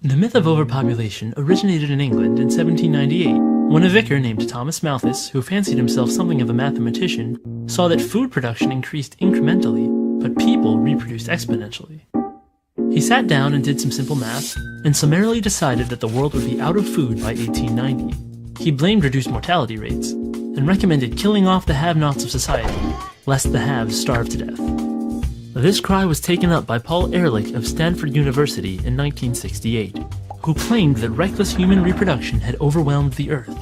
The myth of overpopulation originated in England in 1798, when a vicar named Thomas Malthus, who fancied himself something of a mathematician, saw that food production increased incrementally, but people reproduced exponentially. He sat down and did some simple math, and summarily decided that the world would be out of food by 1890. He blamed reduced mortality rates, and recommended killing off the have-nots of society, lest the haves starve to death. This cry was taken up by Paul Ehrlich of Stanford University in 1968, who claimed that reckless human reproduction had overwhelmed the Earth.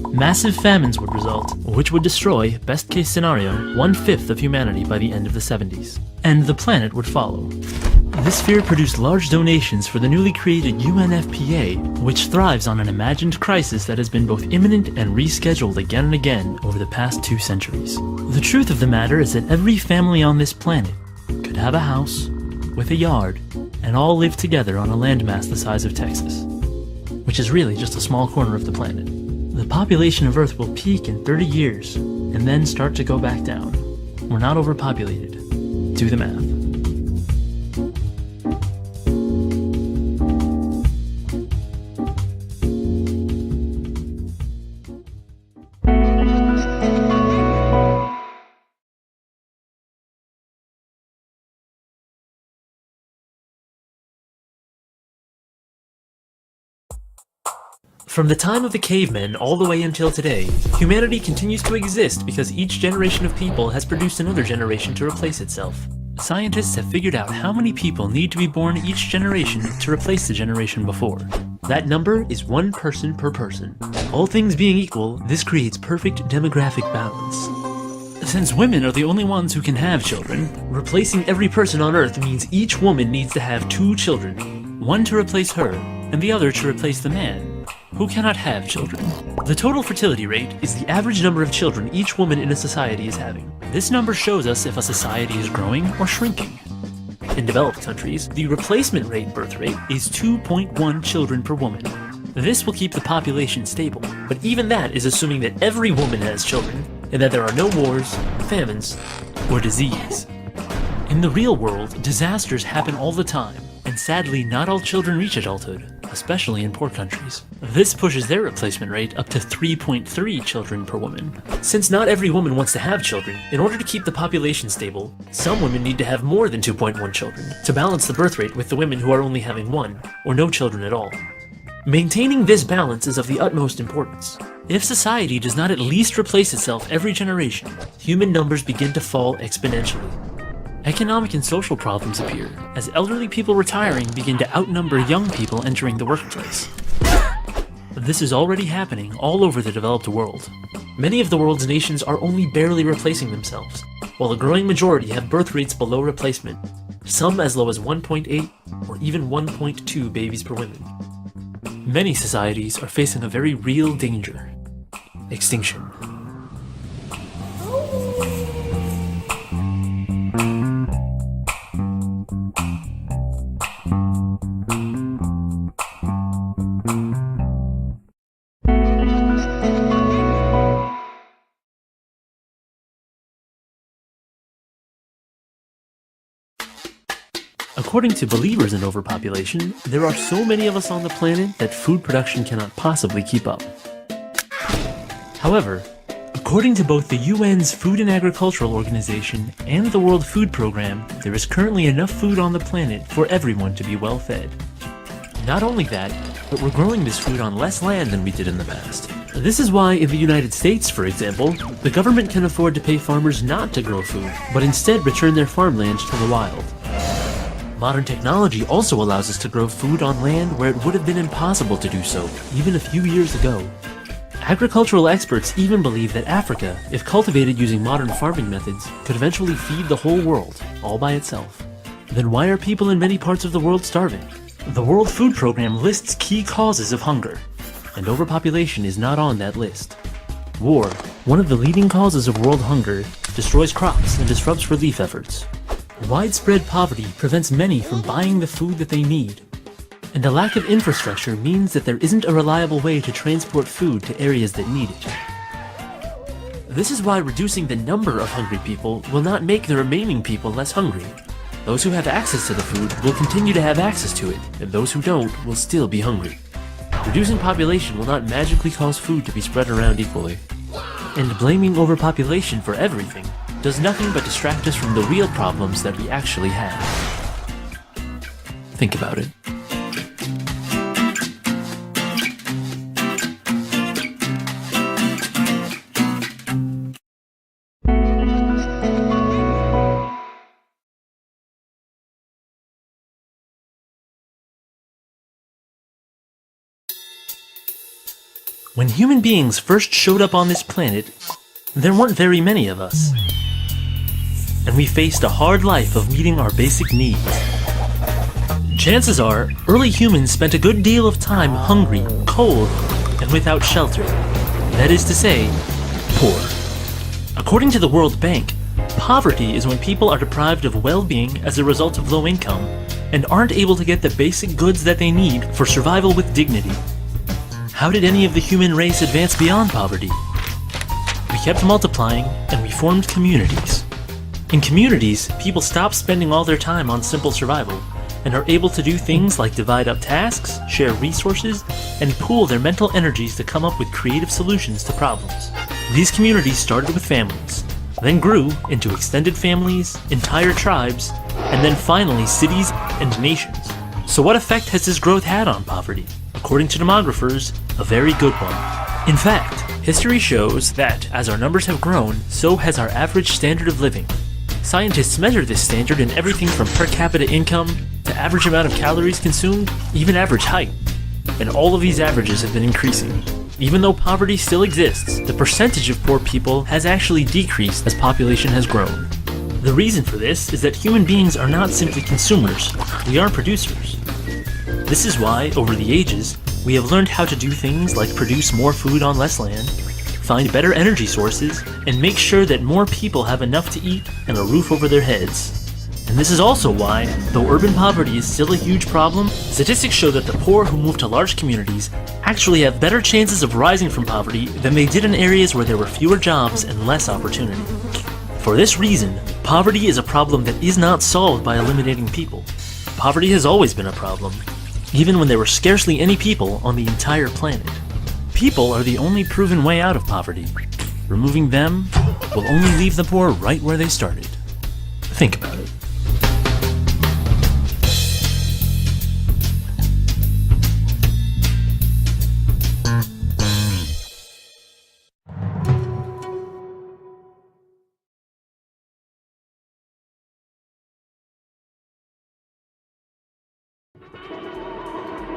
Massive famines would result, which would destroy, best case scenario, 1/5 of humanity by the end of the 70s, and the planet would follow. This fear produced large donations for the newly created UNFPA, which thrives on an imagined crisis that has been both imminent and rescheduled again and again over the past 2 centuries. The truth of the matter is that every family on this planet could have a house, with a yard, and all live together on a landmass the size of Texas, which is really just a small corner of the planet. The population of Earth will peak in 30 years, and then start to go back down. We're not overpopulated. Do the math. From the time of the cavemen all the way until today, humanity continues to exist because each generation of people has produced another generation to replace itself. Scientists have figured out how many people need to be born each generation to replace the generation before. That number is 1 person per person. All things being equal, this creates perfect demographic balance. Since women are the only ones who can have children, replacing every person on Earth means each woman needs to have 2 children, one to replace her, and the other to replace the man, who cannot have children. The total fertility rate is the average number of children each woman in a society is having. This number shows us if a society is growing or shrinking. In developed countries, the replacement birth rate is 2.1 children per woman. This will keep the population stable, but even that is assuming that every woman has children, and that there are no wars, famines, or disease. In the real world, disasters happen all the time, and sadly not all children reach adulthood, especially in poor countries. This pushes their replacement rate up to 3.3 children per woman. Since not every woman wants to have children, in order to keep the population stable, some women need to have more than 2.1 children to balance the birth rate with the women who are only having 1, or no children at all. Maintaining this balance is of the utmost importance. If society does not at least replace itself every generation, human numbers begin to fall exponentially. Economic and social problems appear, as elderly people retiring begin to outnumber young people entering the workplace. This is already happening all over the developed world. Many of the world's nations are only barely replacing themselves, while a growing majority have birth rates below replacement, some as low as 1.8 or even 1.2 babies per woman. Many societies are facing a very real danger: extinction. According to believers in overpopulation, there are so many of us on the planet that food production cannot possibly keep up. However, according to both the UN's Food and Agricultural Organization and the World Food Program, there is currently enough food on the planet for everyone to be well fed. Not only that, but we're growing this food on less land than we did in the past. This is why in the United States, for example, the government can afford to pay farmers not to grow food, but instead return their farmland to the wild. Modern technology also allows us to grow food on land where it would have been impossible to do so even a few years ago. Agricultural experts even believe that Africa, if cultivated using modern farming methods, could eventually feed the whole world, all by itself. Then why are people in many parts of the world starving? The World Food Program lists key causes of hunger, and overpopulation is not on that list. War, one of the leading causes of world hunger, destroys crops and disrupts relief efforts. Widespread poverty prevents many from buying the food that they need, and a lack of infrastructure means that there isn't a reliable way to transport food to areas that need it. This is why reducing the number of hungry people will not make the remaining people less hungry. Those who have access to the food will continue to have access to it, and those who don't will still be hungry. Reducing population will not magically cause food to be spread around equally. And blaming overpopulation for everything does nothing but distract us from the real problems that we actually have. Think about it. When human beings first showed up on this planet, there weren't very many of us. And we faced a hard life of meeting our basic needs. Chances are, early humans spent a good deal of time hungry, cold, and without shelter. That is to say, poor. According to the World Bank, poverty is when people are deprived of well-being as a result of low income and aren't able to get the basic goods that they need for survival with dignity. How did any of the human race advance beyond poverty? We kept multiplying, and we formed communities. In communities, people stop spending all their time on simple survival, and are able to do things like divide up tasks, share resources, and pool their mental energies to come up with creative solutions to problems. These communities started with families, then grew into extended families, entire tribes, and then finally cities and nations. So what effect has this growth had on poverty? According to demographers, a very good one. In fact, history shows that as our numbers have grown, so has our average standard of living. Scientists measure this standard in everything from per capita income to average amount of calories consumed, even average height. And all of these averages have been increasing. Even though poverty still exists, the percentage of poor people has actually decreased as population has grown. The reason for this is that human beings are not simply consumers, we are producers. This is why, over the ages, we have learned how to do things like produce more food on less land, find better energy sources, and make sure that more people have enough to eat and a roof over their heads. And this is also why, though urban poverty is still a huge problem, statistics show that the poor who move to large communities actually have better chances of rising from poverty than they did in areas where there were fewer jobs and less opportunity. For this reason, poverty is a problem that is not solved by eliminating people. Poverty has always been a problem, even when there were scarcely any people on the entire planet. People are the only proven way out of poverty. Removing them will only leave the poor right where they started. Think about it.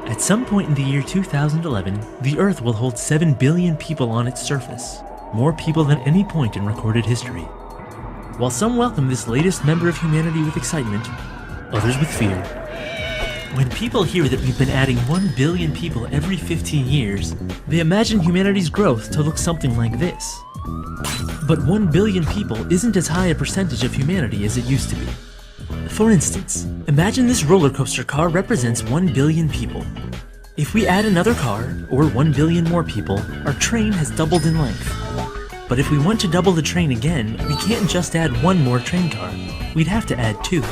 At some point in the year 2011, the Earth will hold 7 billion people on its surface, more people than any point in recorded history. While some welcome this latest member of humanity with excitement, others with fear. When people hear that we've been adding 1 billion people every 15 years, they imagine humanity's growth to look something like this. But 1 billion people isn't as high a percentage of humanity as it used to be. For instance, imagine this roller coaster car represents 1 billion people. If we add another car, or 1 billion more people, our train has doubled in length. But if we want to double the train again, we can't just add one more train car. We'd have to add 2.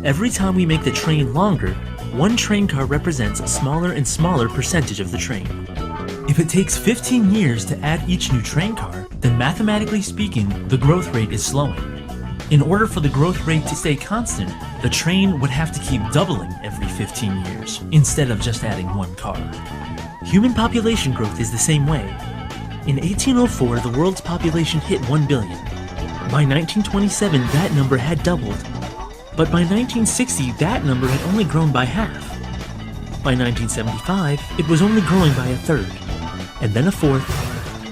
Every time we make the train longer, one train car represents a smaller and smaller percentage of the train. If it takes 15 years to add each new train car, then mathematically speaking, the growth rate is slowing. In order for the growth rate to stay constant, the train would have to keep doubling every 15 years, instead of just adding one car. Human population growth is the same way. In 1804, the world's population hit 1 billion. By 1927, that number had doubled. But by 1960, that number had only grown by half. By 1975, it was only growing by a third, and then a fourth,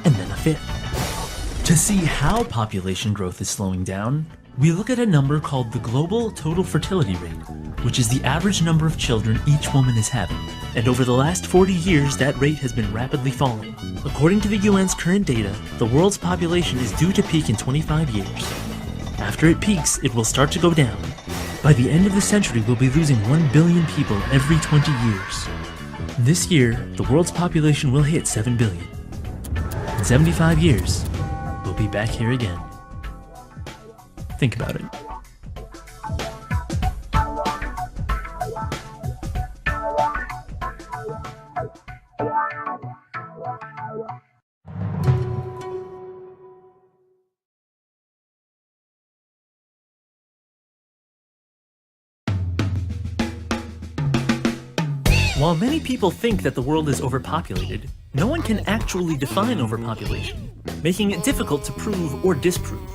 and then a fifth. To see how population growth is slowing down, we look at a number called the global total fertility rate, which is the average number of children each woman is having. And over the last 40 years, that rate has been rapidly falling. According to the UN's current data, the world's population is due to peak in 25 years. After it peaks, it will start to go down. By the end of the century, we'll be losing 1 billion people every 20 years. This year, the world's population will hit 7 billion. In 75 years, we'll be back here again. Think about it. While many people think that the world is overpopulated, no one can actually define overpopulation, making it difficult to prove or disprove.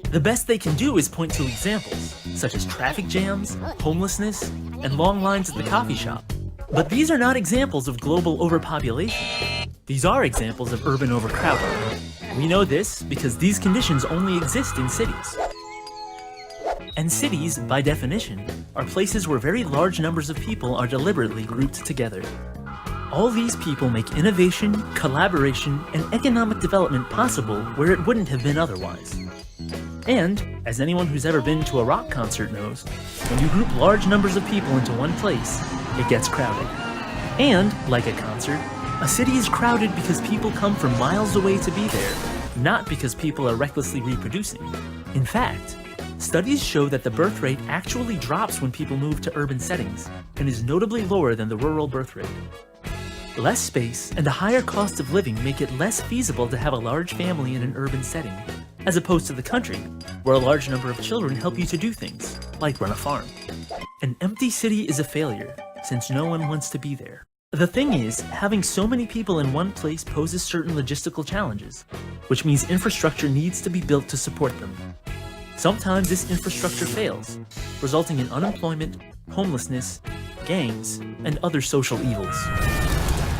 The best they can do is point to examples, such as traffic jams, homelessness, and long lines at the coffee shop. But these are not examples of global overpopulation. These are examples of urban overcrowding. We know this because these conditions only exist in cities. And cities, by definition, are places where very large numbers of people are deliberately grouped together. All these people make innovation, collaboration, and economic development possible where it wouldn't have been otherwise. And, as anyone who's ever been to a rock concert knows, when you group large numbers of people into one place, it gets crowded. And, like a concert, a city is crowded because people come from miles away to be there, not because people are recklessly reproducing. In fact, studies show that the birth rate actually drops when people move to urban settings, and is notably lower than the rural birth rate. Less space and a higher cost of living make it less feasible to have a large family in an urban setting, as opposed to the country, where a large number of children help you to do things, like run a farm. An empty city is a failure, since no one wants to be there. The thing is, having so many people in one place poses certain logistical challenges, which means infrastructure needs to be built to support them. Sometimes this infrastructure fails, resulting in unemployment, homelessness, gangs, and other social evils.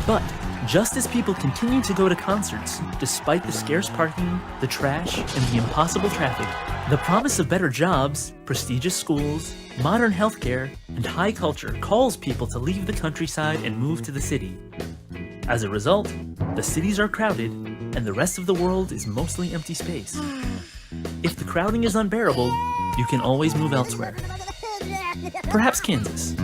But, just as people continue to go to concerts, despite the scarce parking, the trash, and the impossible traffic, the promise of better jobs, prestigious schools, modern healthcare, and high culture calls people to leave the countryside and move to the city. As a result, the cities are crowded, and the rest of the world is mostly empty space. If the crowding is unbearable, you can always move elsewhere. Perhaps Kansas.